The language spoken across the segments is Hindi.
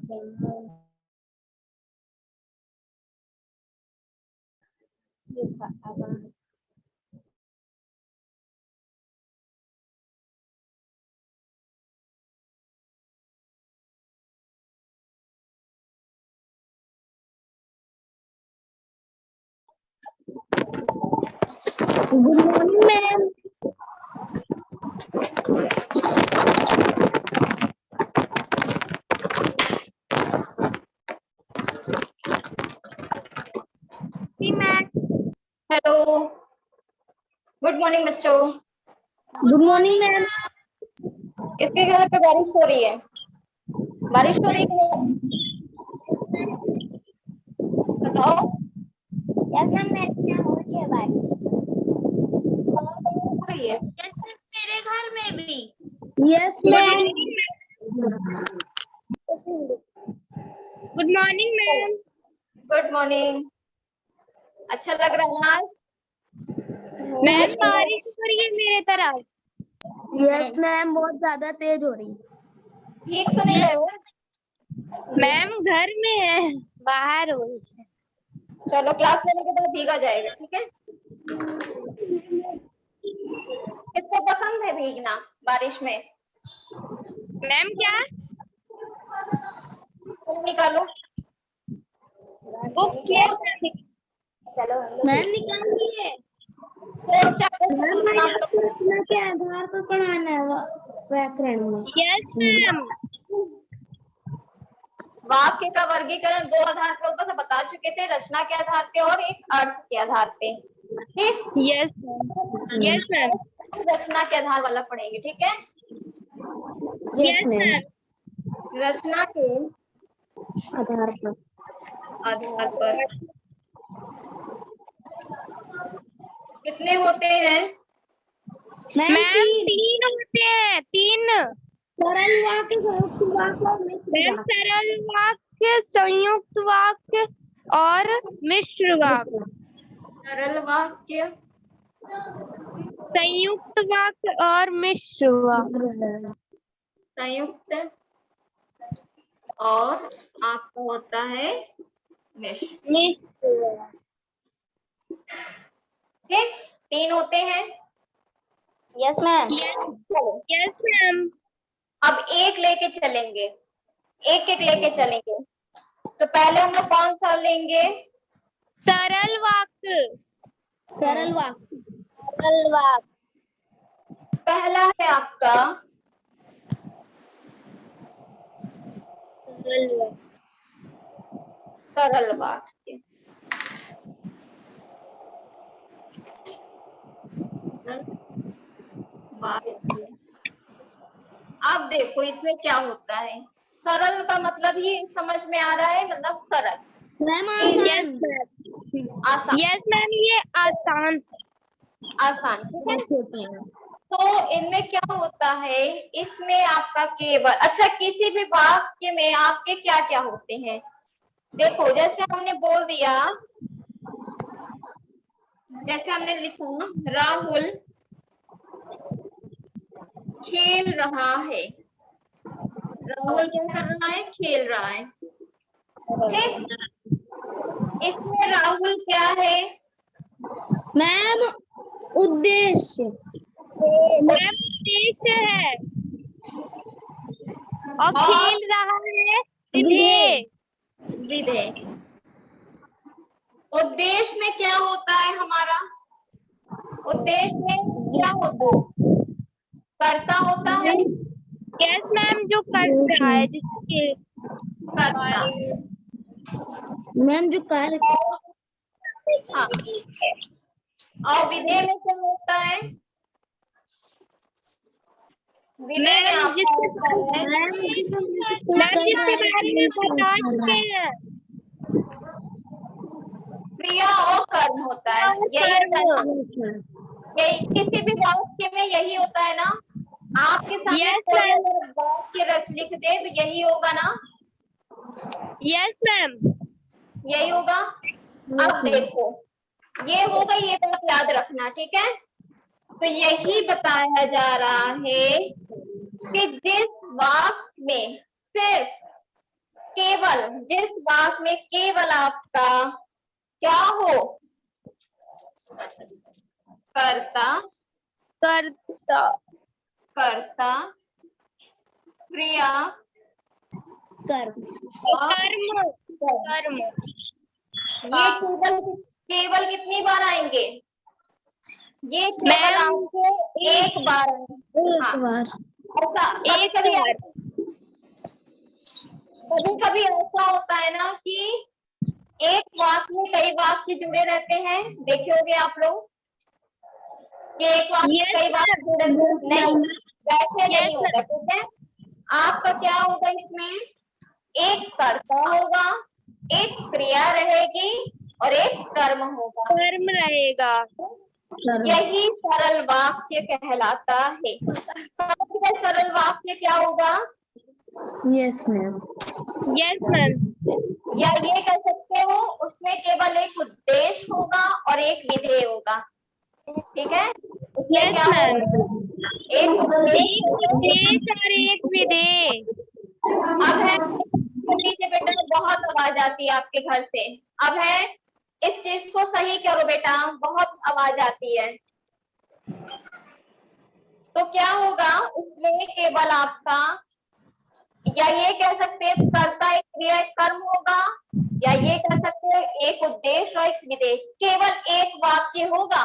Good morning ma'am. Hello, good morning बच्चों। Good morning ma'am. इसके घर पे बारिश हो रही है? बारिश हो रही है कि नहीं? बताओ। यस मैम, मेरे यहाँ हो रही है बारिश। हो रही है? यस मेरे घर में भी। Yes ma'am. Good morning ma'am. Good morning. अच्छा लग रहा है आज? मैम बारिश हो रही है मेरे तरफ। यस मैम, बहुत ज्यादा तेज हो रही है। ठीक तो नहीं रहे हो? मैम घर में है, बाहर हो रही है। चलो, क्लास लेने के बाद भीगा जाएगा, ठीक है? किसको पसंद है भीगना बारिश में? मैम क्या? तुम निकालो। बुक किया? चलो मैम निकालिए। मैम मैं आपको रचना के आधार पर पढ़ाना है व्याकरण में। Yes ma'am. वाक्य का वर्गीकरण दो आधार पे होता था, बता चुके थे, रचना के आधार पे और एक अर्थ के आधार पे। ठीक? Yes ma'am. Yes ma'am. रचना के आधार वाला पढ़ेंगे, ठीक है? Yes ma'am. रचना के आधार पर। आधार पर कितने होते हैं? मैम तीन होते हैं, तीन। सरल वाक्य, संयुक्त वाक्य और मिश्र वाक्य। सरल वाक्य, संयुक्त वाक्य और मिश्र वाक्य। सरल वाक्य, संयुक्त वाक्य और मिश्र वाक्य। संयुक्त और आपका होता है मिश्र। ठीक, तीन होते हैं। Yes ma'am. Yes ma'am. अब एक लेके चलेंगे, एक एक लेके चलेंगे। तो पहले हम लोग कौन सा लेंगे? सरल वाक्य। सरल वाक्य। सरल वाक्य। पहला है आपका सरल वाक्य। अब देखो इसमें क्या होता है। सरल का मतलब ही समझ में आ रहा है, मतलब सरल, मैम आसान। आसान, यस मैम, ये आसान आसान, ठीक है? तो इनमें क्या होता है, इसमें आपका केवल, अच्छा किसी भी वाक्य में आपके क्या क्या होते हैं? देखो, जैसे हमने बोल दिया, जैसे हमने लिखा राहुल खेल रहा है। राहुल क्या कर रहा है? खेल रहा है। ठीक, इसमें राहुल क्या है? मैम उद्देश्य। मैम उद्देश्य है और खेल रहा है विधेय। विधेय। उद्देश्य में क्या होता है हमारा? उद्देश्य में क्या होता है? कर्ता होता है। यस मैम, जो कर रहा है जिसके कर्ता। मैम जो कार्य। हाँ, और विधेय में क्या होता है? विधेय में मैम आपका जिसके होता है, मैम जिसके बारे में बता चुके हैं। क्रिया और कर्म होता है, यही होता है ना? यही किसी भी वाक्य में यही होता है ना? आपके सामने यस कोई मैम। अगर वाक्य लिख दे तो यही होगा ना? Yes ma'am. यही होगा। अब देखो, ये हो गई, ये बात याद रखना, ठीक है? तो यही बताया जा रहा है कि जिस वाक्य में सिर्फ केवल, जिस वाक्य में केवल आपका क्या हो, कर्ता, कर्ता, कर्ता, क्रिया, कर्म, और कर्म, कर्म। कर्म। ये केवल कितनी बार आएंगे? ये केवल मैम आपको एक बार आएंगे। एक हाँ, बार, ऐसा कभी एक कभी बार। ऐसा होता है ना कि एक वाक्य में कई वाक्य जुड़े रहते हैं, देखे होंगे आप लोग कि एक वाक्य में यस कई वाक्य जुड़े नहीं, वैसे नहीं यस होगा। ठीक है, आपका क्या होगा, इसमें एक कर्ता होगा, एक क्रिया रहेगी और एक कर्म होगा। कर्म रहेगा। यही सरल वाक्य कहलाता है। सरल वाक्य क्या होगा? यस मैम, यस मैम, या ये कह सकते हो उसमें केवल एक उद्देश्य होगा और एक विधेय होगा। ठीक है, उसमें यस क्या मैम, होगा? एक उद्देश्य एक होगा। उद्देश्य और एक विधेय। अब है पीछे बेटा बहुत आवाज आती है आपके घर से। अब है इस चीज को सही करो बेटा, बहुत आवाज आती है। तो क्या होगा उसमें केवल आपका, या ये कह सकते हैं कर्ता एक क्रिया एक कर्म होगा, या ये कह सकते हैं एक उद्देश्य और एक विधेय। केवल एक वाक्य होगा,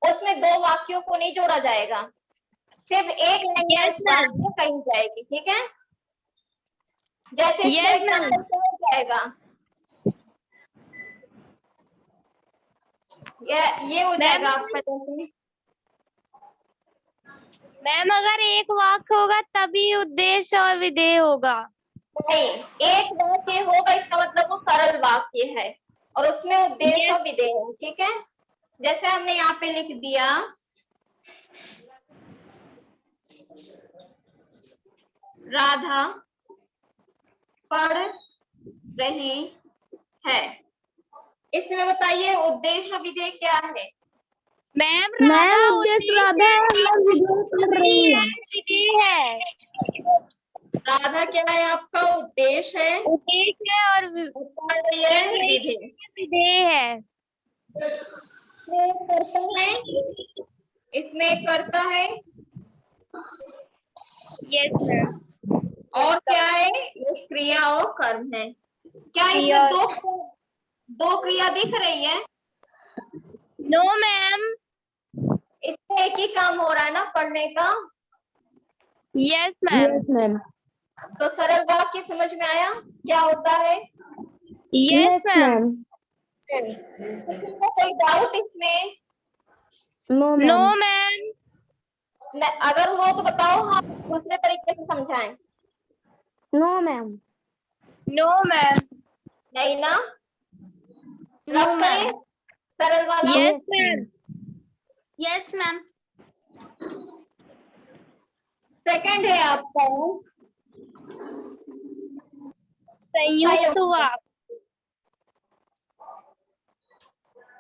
उसमें दो वाक्यों को नहीं जोड़ा जाएगा, सिर्फ एक लाइन यस मैम, वाक्य कही जाएगी। ठीक है, जैसे इसका यस मैम, एग्जाम्पल क्या हो जाएगा, ये हो मैम, जाएगा आपका जैसे, मैम अगर एक वाक्य होगा तभी उद्देश्य और विधेय होगा। नहीं, एक वाक्य होगा इसका मतलब वो सरल वाक्य है और उसमें उद्देश्य यस, और विधेय है। ठीक है, जैसे हमने यहाँ पे लिख दिया, राधा पढ़ रही है। इसमें बताइए उद्देश्य और विधेय क्या है? मैम राधा उद्देश्य राधा है, मैम विधेय पढ़ रही है। विधेय है, राधा क्या है आपका? उद्देश्य है, उद्देश्य है और पढ़ रही है विधेय। विधेय है। इसमें करता है, इसमें करता है, यस मैम, और क्या है? ये क्रिया और कर्म है। क्या क्रिया। इसमें दो क्रिया दिख रही है? नो मैम, इसमें एक ही काम हो रहा है ना, पढ़ने का। यस मैम, मैम, तो सरल वाक्य समझ में आया क्या होता है? यस मैम, किसी को कोई डाउट इसमें? नो नो मैम, मैम, अगर हो तो बताओ, हम दूसरे तरीके से समझाएं। नो मैम, नो मैम, नहीं ना? नो लॉक करें मैम, सरल वाला? Yes ma'am, yes ma'am. Second है आपका संयुक्त वाक्य,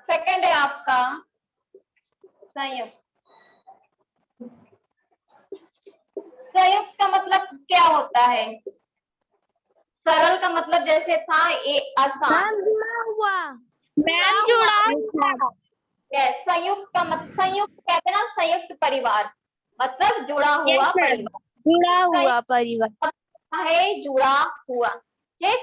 सेकंड है आपका संयुक्त। संयुक्त का मतलब क्या होता है? सरल का मतलब जैसे था आसान। जुड़ा हुआ, मैम जुड़ा हुआ, संयुक्त का मतलब, संयुक्त कहते हैं ना संयुक्त परिवार, मतलब जुड़ा यस हुआ मैम, परिवार। जुड़ा हुआ परिवार, है जुड़ा हुआ, ठीक,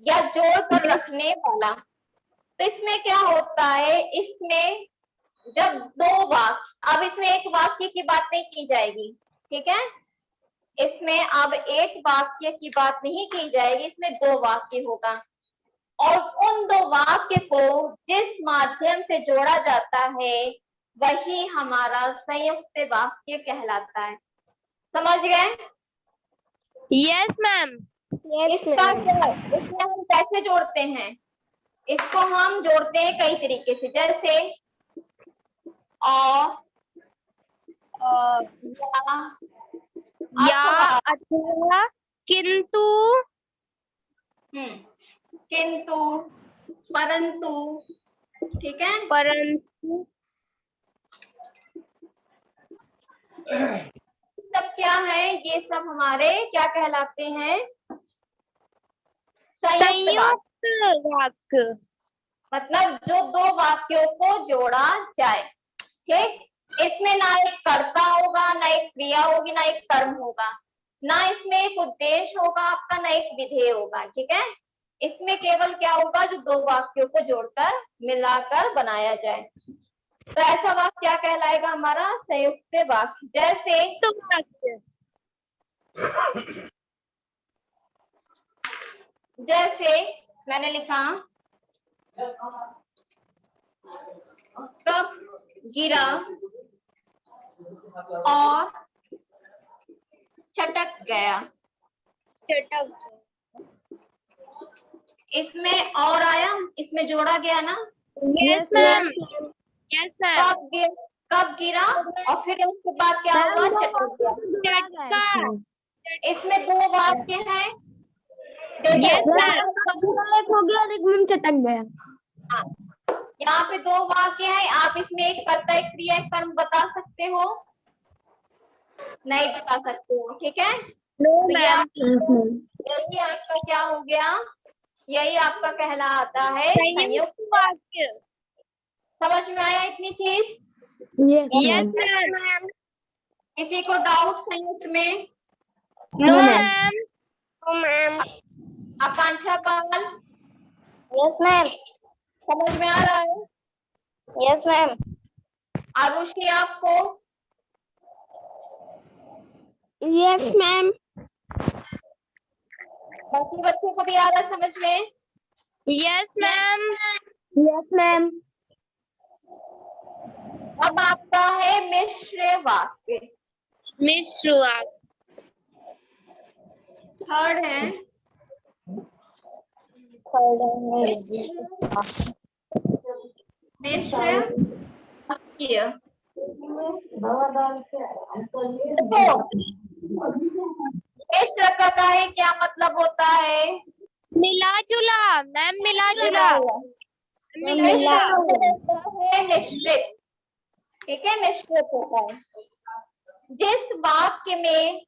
या जोड़ कर रखने वाला। तो इसमें क्या होता है, इसमें जब दो वाक्य, अब इसमें एक वाक्य की बात नहीं की जाएगी। ठीक है, इसमें अब एक वाक्य की बात नहीं की जाएगी, इसमें दो वाक्य होगा और उन दो वाक्य को जिस माध्यम से जोड़ा जाता है वही हमारा संयुक्त वाक्य कहलाता है। समझ गए? यस मैम, इसका क्या, इसमें हम कैसे जोड़ते हैं? इसको हम जोड़ते हैं कई तरीके से, जैसे और, या अथवा, किंतु, किंतु, परंतु। ठीक है, परंतु, सब क्या है, ये सब हमारे क्या कहलाते हैं? संयुक्त वाक्य संयुक्त वाक्य। मतलब जो दो वाक्यों को जोड़ा जाए। ठीक, इसमें ना एक कर्ता होगा, ना एक क्रिया होगी, ना एक कर्म होगा, ना इसमें एक उद्देश्य होगा आपका, ना एक विधेय होगा। ठीक है, इसमें केवल क्या होगा, जो दो वाक्यों को जोड़कर मिलाकर बनाया जाए। तो ऐसा वाक्य क्या कहलाएगा हमारा? संयुक्त वाक्य। जैसे वाक्य। जैसे मैंने लिखा, कप गिरा और चटक गया। चटक। इसमें और आया, इसमें जोड़ा गया ना। Yes ma'am, yes ma'am. कब गिरा और फिर उसके बाद क्या हुआ? चटक गया। चटका। इसमें दो वाक्य हैं। यस देखो, मैम। एक हो गया और एक में चटक गया। हाँ, यहाँ पे दो वाक्य हैं। आप इसमें एक कर्ता, एक क्रिया, एक कर्म बता सकते हो? नहीं बता सकते हो। ठीक है, नो तो मैम। यही आपका क्या हो गया? यही आपका कहलाता है संयुक्त वाक्य। समझ में आया इतनी चीज? Yes ma'am. किसी को डाउट संयुक्त में? No ma'am. No ma'am. Akanksha Pal, yes ma'am. समझ में आ रहा है? Yes ma'am. आरुषि आपको? Yes ma'am. बाकी बच्चों को भी आ रहा है समझ में? Yes ma'am. Yes ma'am. अब आपका है मिश्र वाक्य। मिश्र वाक्य। थर्ड है मिश्र वाक्य। तो मिश्र का है क्या मतलब होता है? मिला जुला मैम, मिला जुला। मिश्र होता है मिश्रित। ठीक है, मिश्रित होता है। जिस वाक्य में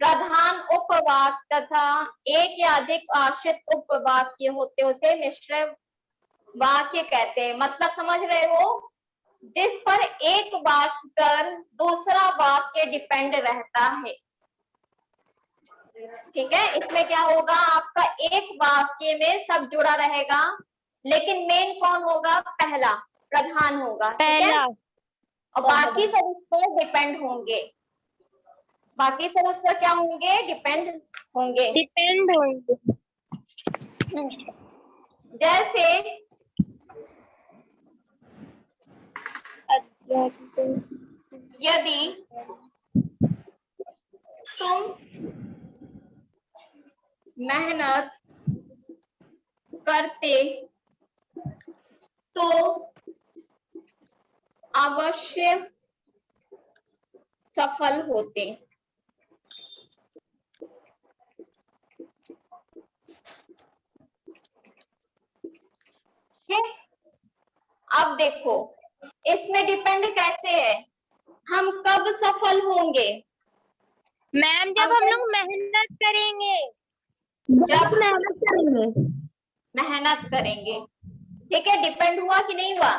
प्रधान उपवाक्य तथा एक या अधिक आश्रित उपवाक्य होते उसे मिश्र वाक्य कहते हैं। मतलब समझ रहे हो? जिस पर एक वाक्य पर दूसरा वाक्य डिपेंड रहता है। ठीक है, इसमें क्या होगा, आपका एक वाक्य में सब जुड़ा रहेगा, लेकिन मेन कौन होगा? पहला, प्रधान होगा। ठीक है, और बाकी सब उस पर डिपेंड होंगे। बाकी सब उस पर क्या होंगे? डिपेंड होंगे। डिपेंड होंगे। जैसे यदि तुम मेहनत करते तो अवश्य सफल होते। ठीक, अब देखो इसमें डिपेंड कैसे है, हम कब सफल होंगे? मैम जब हम लोग मेहनत करेंगे। जब मेहनत करेंगे। मेहनत करेंगे। ठीक है, डिपेंड हुआ कि नहीं हुआ?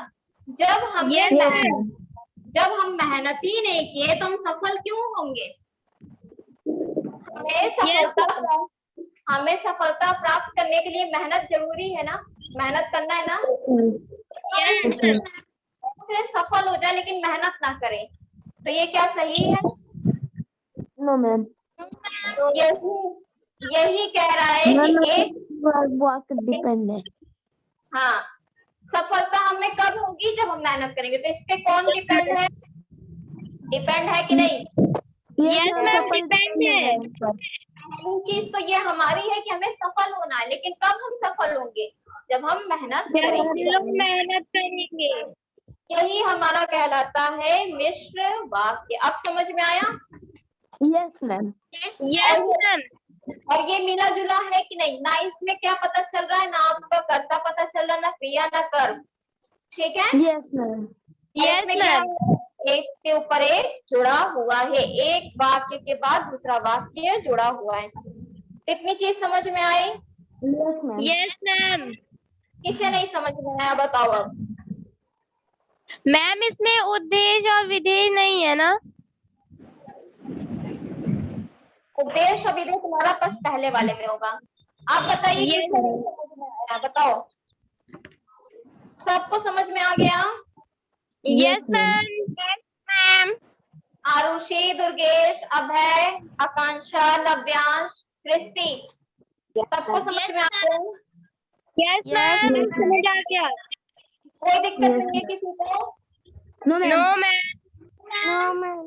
जब हमने जब हम मेहनत ही नहीं किए तो हम सफल क्यों होंगे? हमें सफलता प्राप्त करने के लिए मेहनत जरूरी है ना, मेहनत करना है ना। फिर सफल हो जाए लेकिन मेहनत ना करें, तो ये क्या सही है? No ma'am. तो यही कह रहा है कि एक वाक्य डिपेंड है। हाँ, सफलता हमें कब होगी? जब हम मेहनत करेंगे। तो इस पे कौन डिपेंड है? डिपेंड है कि नहीं? यस मैम, डिपेंड है। पहली चीज तो ये हमारी है कि हमें सफल होना है, लेकिन कब हम सफल होंगे? जब हम मेहनत जब हम करेंगे। लोग मेहनत करेंगे। यही हमारा कहलाता है मिश्र वाक्य। अब समझ में आया? Yes ma'am. Yes ma'am. और ये मिला जुला है कि नहीं? ना इसमें क्या पता चल रहा है, ना आपका कर्ता पता चल रहा है, ना क्रिया, ना कर्म। ठीक है? Yes ma'am. Yes ma'am. एक के ऊपर एक जुड़ा हुआ है, एक वाक्य के बाद दूसरा वाक्य जुड़ा हुआ है। इतनी चीज समझ में आई? Yes, ma'am. Yes ma'am. किसे नहीं समझ में आया बताओ अब। मैम इसमें उद्देश्य और विधेय नहीं है ना? उद्देश्य और विधेय तुम्हारा बस पहले वाले में होगा। आप बताइए Yes, किसे नहीं समझ में आया बताओ। सबको समझ में आ गया? Yes ma'am. Ma'am Arushi, Durgesh, Abhay, Akanksha, Navyansh, Srishti, सबको समझ में आ गया? यस मैम समझ आ गया। कोई दिक्कत नहीं है किसी को? No, no ma'am. Ma'am. No, ma'am.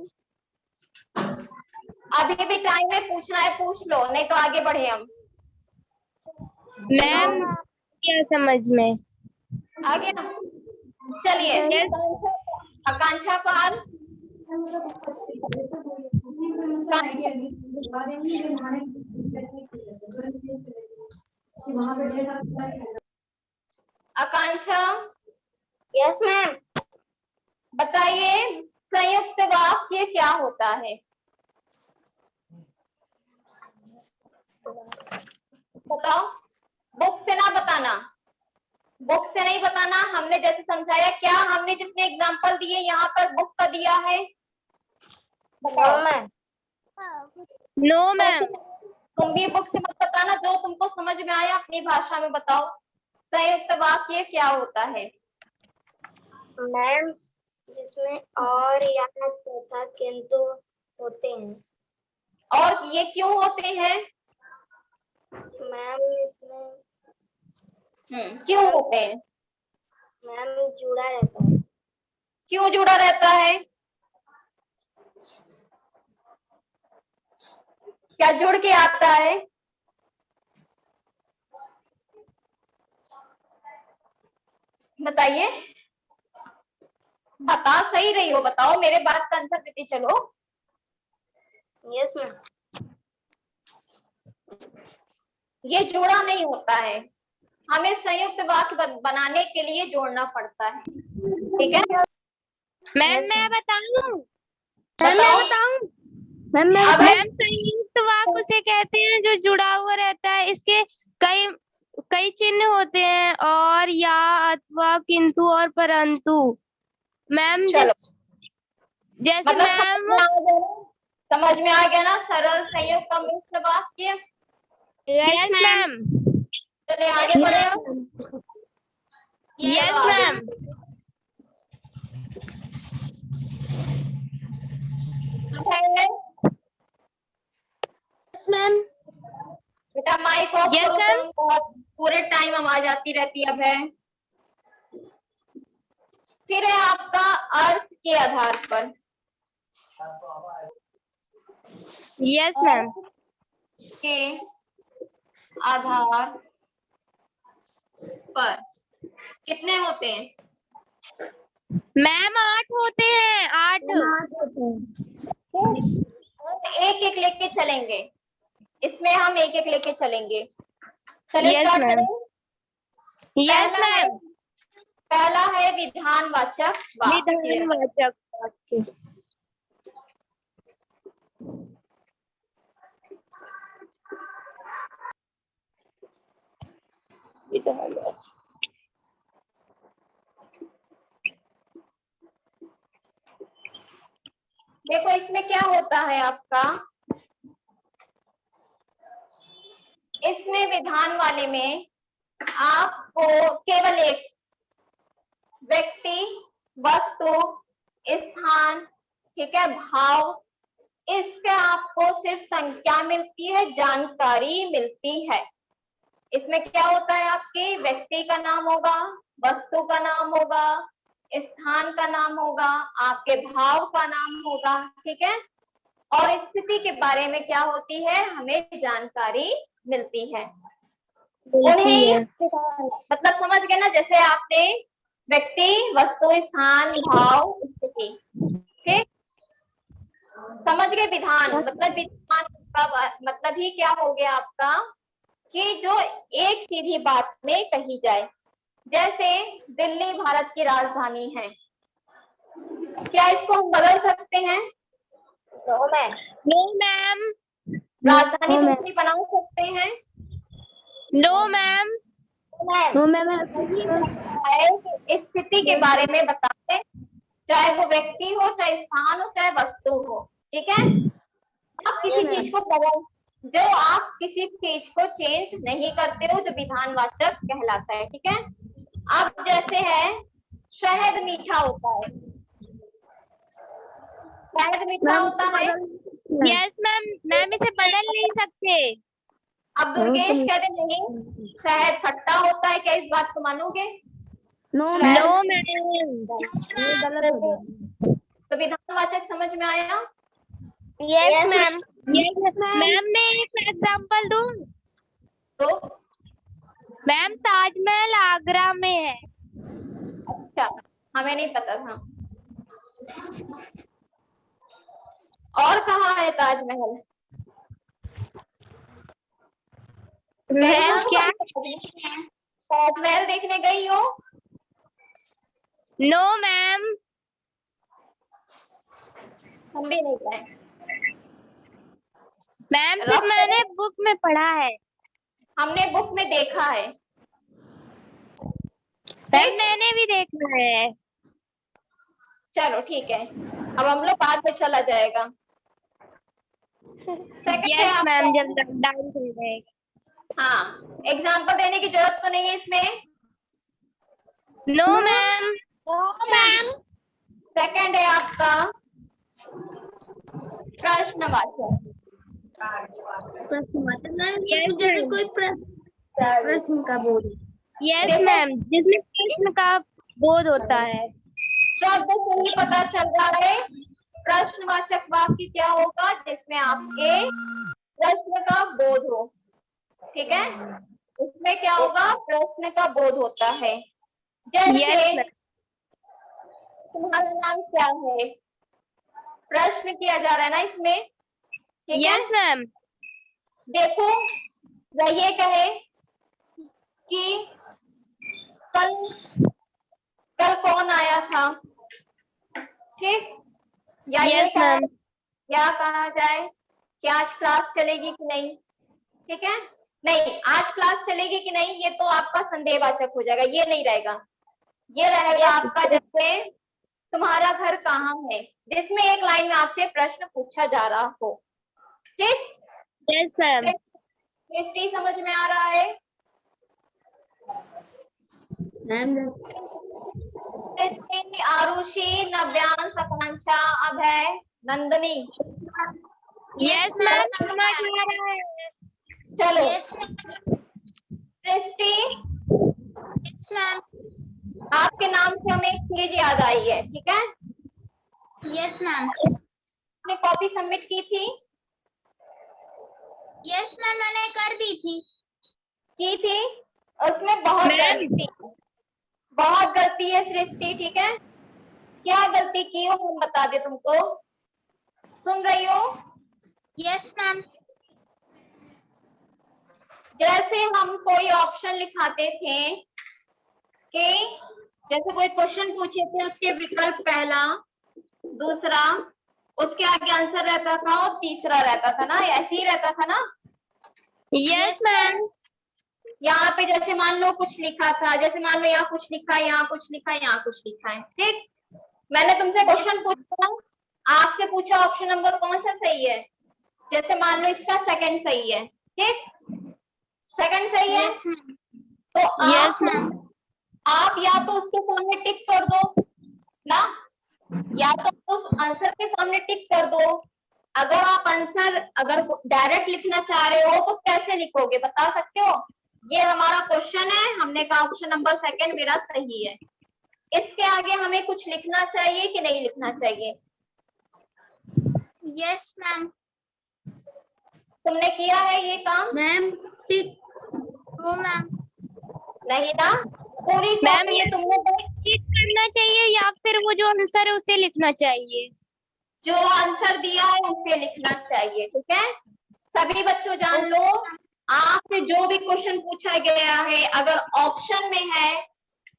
अभी भी टाइम है, पूछना है पूछ लो, नहीं तो आगे बढ़े हम। मैम क्या समझ में? आ गया? चलिए आकांक्षा पाल। आकांक्षा Yes, ma'am. बताइए संयुक्त वाक्य क्या होता है? बताओ। बुक से ना बताना, बुक से नहीं बताना। हमने जैसे समझाया, क्या हमने जितने एग्जांपल दिए यहाँ पर बुक का दिया है? बताओ। No ma'am. तुम भी बुक से मत बताना, जो तुमको समझ में आया अपनी भाषा में बताओ। संयुक्त वाक्य क्या होता है? मैम जिसमें और या तथा किंतु होते हैं। और ये क्यों होते हैं? मैम इसमें क्यों होते हैं? मैम जुड़ा रहता है। क्यों जुड़ा रहता है? क्या जुड़ के आता है? बताइए, बता सही रही हो बताओ, मेरे बात का आंसर देते चलो। Yes ma'am. ये जोड़ा नहीं होता है, हमें संयुक्त वाक्य बनाने के लिए जोड़ना पड़ता है। ठीक है मैम मैं बताऊं? बताओ। मैम मैम संयुक्त वाक्य उसे कहते हैं जो जुड़ा हुआ रहता है। इसके कई कई चिन्ह होते हैं, और, या, अथवा, किंतु और परंतु। मैम चलो जैसे मतलब मैम समझ में आ गया ना? सरल संयुक्त और मिश्र वाक्य। Yes ma'am. चलिए आगे बढ़े हम। यस चलो आगे। मैम। मैम। बेटा माइक ऑफ Yes, करो, ma'am. तुम बहुत पूरे टाइम आवाज आती रहती है। अब है फिर है आपका अर्थ के आधार पर। Yes ma'am. के आधार पर कितने होते हैं? मैम 8 होते हैं, 8। एक एक लेके चलेंगे, इसमें हम एक एक लेके चलेंगे। चलिए यस स्टार्ट मैम। करें। Yes ma'am. पहला है विधानवाचक वाक्य। विधानवाचक वाक्य। विधानवाचक। देखो इसमें क्या होता है आपका, इसमें विधान वाले में आपको केवल एक व्यक्ति, वस्तु, स्थान, ठीक है, भाव, इसका आपको सिर्फ संख्या मिलती है, जानकारी मिलती है। इसमें क्या होता है, आपके व्यक्ति का नाम होगा, वस्तु का नाम होगा, स्थान का नाम होगा, आपके भाव का नाम होगा, ठीक है, और स्थिति के बारे में क्या होती है, हमें जानकारी मिलती है। उन्हें मतलब समझ गए ना? जैसे आपने व्यक्ति, वस्तु, स्थान, भाव, स्थिति, ठीक समझ गए। विधान मतलब विधान का मतलब ही क्या हो गया आपका, कि जो एक सीधी बात में कही जाए। जैसे दिल्ली भारत की राजधानी है, क्या इसको हम बदल सकते हैं? No ma'am. राजधानी दूसरी बना सकते हैं? No ma'am. No ma'am. इस स्थिति के बारे में बताते, चाहे वो व्यक्ति हो, चाहे स्थान हो, चाहे वस्तु हो। ठीक है, आप किसी चीज को बदल, जो आप किसी चीज को चेंज नहीं करते हो, जो विधानवाचक कहलाता है। ठीक है, अब जैसे है शहद मीठा होता है, शहद मीठा होता है। यस मैम, मैम इसे बदल नहीं सकते। अब दुर्गेश कहते नहीं, शहद खट्टा होता है, क्या इस बात को मानोगे? No no ma'am. तो विधानवाचक समझ में आया? Yes ma'am. मैम मैं एक एग्जांपल दूं? तो मैम ताजमहल आगरा में है। अच्छा, हमें नहीं पता था। और कहाँ है ताजमहल? मैम क्या? ताजमहल देखने गई हो? No ma'am. हम भी नहीं गए। मैम सिर्फ मैंने बुक में पढ़ा है। हमने बुक में देखा है। मैम मैंने भी देखा है। चलो ठीक है, अब हम लोग बाद में चला जाएगा। यस मैम, जब लॉकडाउन खुल जाएगा। हाँ, एग्जाम्पल देने की जरूरत तो नहीं है इसमें। No ma'am. मैम सेकंड है आपका प्रश्नवाचक। जैसे कोई प्रश्न का बोल। यस मैम, जिसमें प्रश्न का बोध होता है। शब्द से ही पता चल रहा है प्रश्नवाचक वाक्य क्या होगा, जिसमें आपके प्रश्न का बोध हो। ठीक है, उसमें क्या होगा, प्रश्न का बोध होता है। जैसे तुम्हारा नाम क्या है, प्रश्न किया जा रहा है ना इसमें। ठीक है, यस मैम। देखो वह ये कहे कि कल कल कौन आया था। ठीक, या ये यस मैम। क्या कहा जाए कि आज क्लास चलेगी कि नहीं। ठीक है, नहीं आज क्लास चलेगी कि नहीं, ये तो आपका संदेहवाचक हो जाएगा, ये नहीं रहेगा। ये रहेगा आपका जैसे तुम्हारा घर कहाँ है, जिसमें एक लाइन में आपसे प्रश्न पूछा जा रहा हो। ठीक, यस मैम। हिस्ट्री समझ में आ रहा है? आरुषि, नव्यांश, आकांक्षा, अभय, नंदनी। यस मैम, समझ आ रहा है। चलो यस सृष्टि, मैम। आपके नाम से हमें एक चीज याद आई है। ठीक है, यस मैम। आपने कॉपी सबमिट की थी? यस मैम, मैंने कर दी थी। की थी, उसमें बहुत गलती है सृष्टि। ठीक है, क्या गलती की हो हम बता दे तुमको। सुन रही हो? Yes ma'am. जैसे हम कोई ऑप्शन लिखाते थे कि जैसे कोई क्वेश्चन पूछे थे, उसके विकल्प पहला, दूसरा, उसके आगे आंसर रहता था और तीसरा रहता था ना, ऐसे ही रहता था ना। Yes ma'am. यहाँ पे जैसे मान लो कुछ लिखा था, जैसे मान लो यहाँ कुछ लिखा है, यहाँ कुछ लिखा है, यहाँ कुछ लिखा है। ठीक, मैंने तुमसे क्वेश्चन पूछा, आपसे पूछा ऑप्शन नंबर कौन सा सही है, जैसे मान लो इसका सेकंड सही है। ठीक, सेकंड सही है। तो आप या तो उसके सामने टिक कर दो ना, या तो उस आंसर के सामने टिक कर दो। अगर आप आंसर अगर डायरेक्ट लिखना चाह रहे हो तो कैसे लिखोगे, बता सकते हो? ये हमारा क्वेश्चन है, हमने कहा ऑप्शन नंबर सेकंड मेरा सही है। इसके आगे हमें कुछ लिखना चाहिए कि नहीं लिखना चाहिए? Yes ma'am. तुमने किया है ये काम? मैम टिक। ओ मैम। नहीं ना, पूरी मैम कॉपी ये में तुमने टिक करना चाहिए या फिर वो जो आंसर है उसे लिखना चाहिए? जो आंसर दिया है उसे लिखना चाहिए। ठीक है, सभी बच्चों जान लो, आपसे जो भी क्वेश्चन पूछा गया है अगर ऑप्शन में है,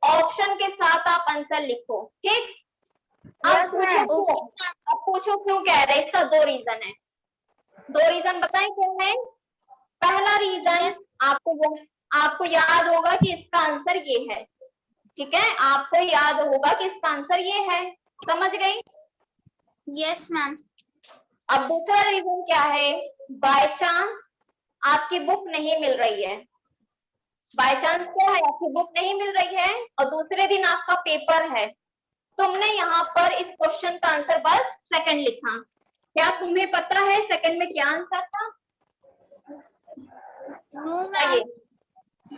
ऑप्शन के साथ आप आंसर लिखो। ठीक, अब पूछो क्यों कह रहे, इसका दो रीजन है। दो रीजन बताएं क्या है? पहला रीजन आपको आपको याद होगा कि इसका आंसर ये है, ठीक है, आपको याद होगा कि इसका आंसर ये है, समझ गई? Yes ma'am. अब दूसरा रीजन क्या है, बाय चांस आपकी बुक नहीं मिल रही है, बाय चांस क्या है, आपकी बुक नहीं मिल रही है और दूसरे दिन आपका पेपर है, तुमने यहाँ पर इस क्वेश्चन का आंसर बस सेकंड लिखा, क्या तुम्हें पता है सेकंड में क्या आंसर था? No ma'am.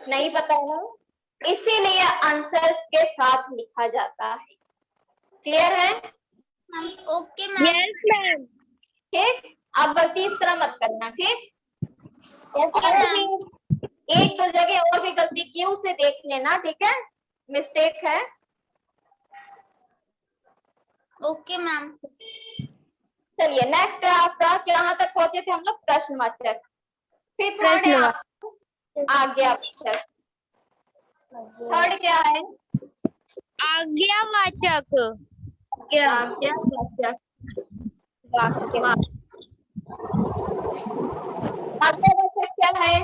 नहीं पता है ना, इसीलिए आंसर के साथ लिखा जाता है। क्लियर है? Okay ma'am. Yes ma'am. ठीक, अब गलती इस तरह मत करना, ठीक? ओके और मैम। भी एक दो जगह और भी गलती की उसे देख लेना, ठीक है, मिस्टेक है। Okay ma'am. चलिए नेक्स्ट है आपका, कहाँ तक पहुंचे थे हम लोग, प्रश्नवाचक। फिर थर्ड है आपका आज्ञावाचक। थर्ड क्या है? आज्ञावाचक। आज्ञावाचक। वाक्य। आज्ञावाचक क्या है?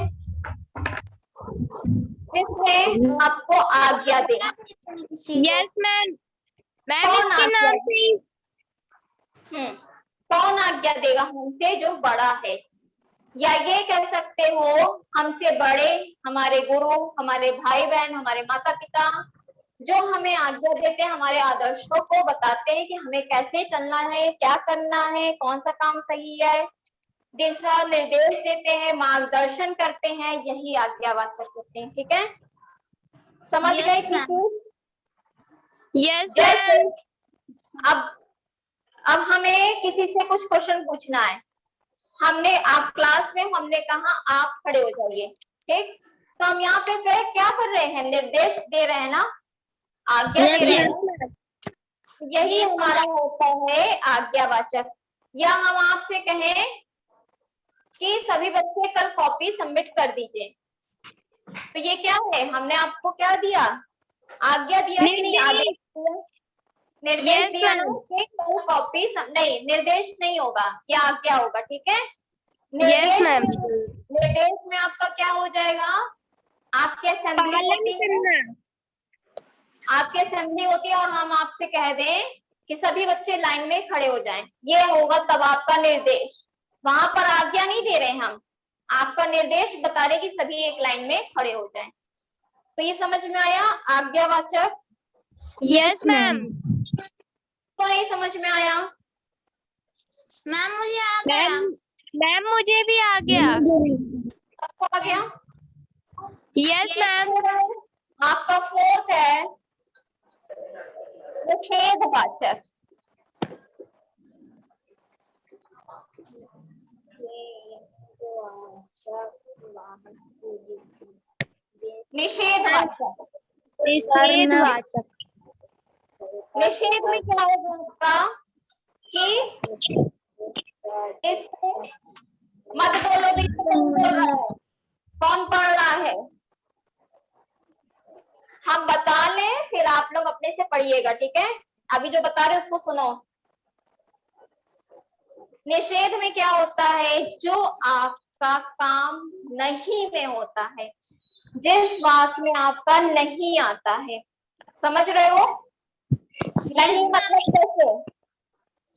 इसमें आपको आज्ञा दे। Yes ma'am. मैम कौन इसके आज्ञा नाम से कौन आज्ञा देगा हमसे जो बड़ा है, या ये कह सकते हो हमसे बड़े, हमारे गुरु, हमारे भाई बहन, हमारे माता पिता, जो हमें आज्ञा देते हैं, हमारे आदर्शों को बताते हैं कि हमें कैसे चलना है, क्या करना है, कौन सा काम सही है, दिशा निर्देश देते हैं, मार्गदर्शन करते हैं, यही आज्ञावाचक होते हैं, ठीक है? समझ गए? यस जैसे मैम। अब हमें किसी से कुछ क्वेश्चन पूछना है, हमने आप क्लास में हमने कहा आप खड़े हो जाइए, ठीक? तो हम यहाँ पे क्या कर रहे हैं, निर्देश दे रहे हैं ना, आज्ञा दे रहे हैं ना? यही हमारा होता है आज्ञावाचक। या हम आपसे कहें कि सभी बच्चे कल कॉपी सबमिट कर दीजिए, तो ये क्या है, हमने आपको क्या दिया, आज्ञा दिया कि नहीं? आदेश दिया, निर्देश दिया ना कि कल कॉपी नहीं, निर्देश नहीं होगा, क्या आज्ञा होगा, ठीक है? Yes ma'am. निर्देश में आपका क्या हो जाएगा, आपकी असेंबली होती है, आपकी असेंबली होती है और हम आपसे कह दें कि सभी बच्चे लाइन में खड़े हो जाएं, ये होगा तब आपका निर्देश। वहां पर आज्ञा नहीं दे रहे हम, आपका निर्देश बता रहे कि सभी एक लाइन में खड़े हो जाएं। तो ये समझ में आया आज्ञावाचक? Yes ma'am. तो नहीं समझ में आया? मैम मुझे आ गया। मैम मुझे भी आ गया। सबको आ गया? Yes ma'am. आपका फोर्थ है निषेधवाचक। निषेधवाचक। निषेधवाचक। निषेध में क्या होगा आपका कि मत बोलो भी, कौन बोल रहा है, कौन पढ़ रहा है, हम बता लें फिर आप लोग अपने से पढ़िएगा, ठीक है? अभी जो बता रहे उसको सुनो। निषेध में क्या होता है, जो आपका काम नहीं में होता है, जिस बात में आपका नहीं आता है, समझ रहे हो? नहीं मतलब कैसे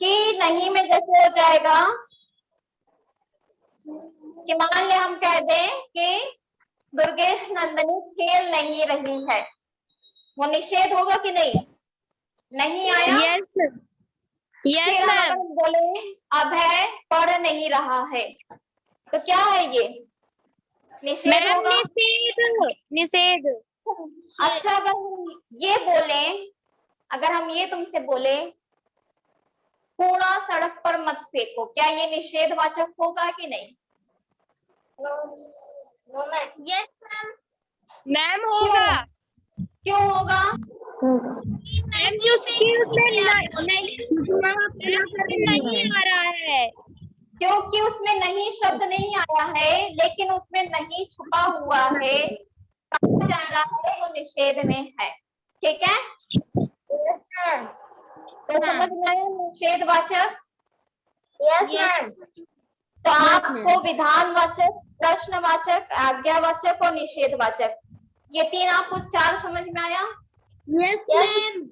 कि नहीं में जैसे हो जाएगा कि मान ले हम कह दें कि दुर्गेश नंदनी खेल नहीं रही है, वो निषेध होगा कि नहीं? नहीं आया? यस यस फिर हम मैम। अगर बोले अभय पढ़ नहीं रहा है, तो क्या है ये? निषेध मैम होगा। निषेध। निषेध। अच्छा अगर हम ये बोले, अगर हम ये तुमसे बोले कूड़ा सड़क पर मत फेंको, क्या ये निषेधवाचक होगा कि नहीं? Yes ma'am. मैम होगा। क्यों होगा? मैम उसमें नहीं आ रहा है, क्योंकि उसमें नहीं शब्द नहीं आया है, लेकिन उसमें नहीं छुपा हुआ है, कहा जा रहा है वो निषेध में है, ठीक है? तो समझ में आया निषेधवाचक? Yes ma'am. तो आपको विधानवाचक प्रश्नवाचक, आज्ञावाचक और निषेधवाचक, ये 3 आपको 4 समझ में आया? Yes ma'am.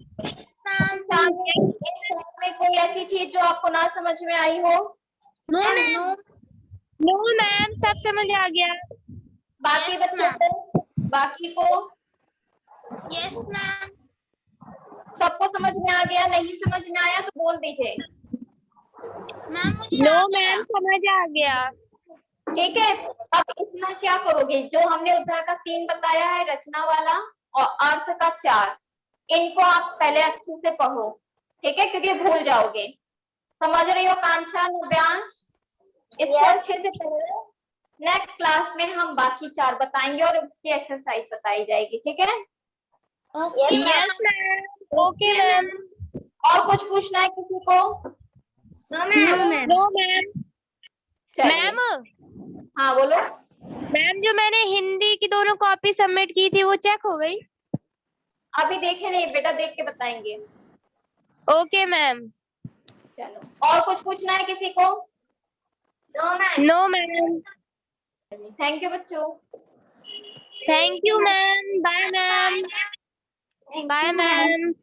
में कोई ऐसी चीज जो आपको ना समझ में आई हो? No ma'am. नो मैम, सब समझ आ गया। बाकी Yes, बच्चों को, बाकी को यस मैम। सबको समझ में आ गया? नहीं समझ में आया तो बोल दीजिए। मैम मुझे नो आ गया। मैम, समझ आ गया। ठीक है, अब इतना क्या करोगे, जो हमने उद्धार का 3 बताया है, रचना वाला और अर्थ का 4, इनको आप पहले अच्छे से पढ़ो, ठीक है, क्योंकि भूल जाओगे। समझ रही हो कांक्षा, नव्यांश? इसको अच्छे से पढ़ो। नेक्स्ट क्लास में हम बाकी 4 बताएंगे और उसकी एक्सरसाइज बताई जाएगी, ठीक है? Yes ma'am. Okay ma'am. और कुछ पूछना है किसी को? No ma'am. No ma'am. चलिए। मैम, हाँ बोलो। मैम जो मैंने हिंदी की दोनों कॉपी सबमिट की थी वो चेक हो गई? अभी देखे नहीं बेटा, देख के बताएंगे। Okay ma'am. चलो, और कुछ पूछना है किसी को? No ma'am. थैंक यू बच्चों। Thank you ma'am. Bye ma'am. Bye ma'am.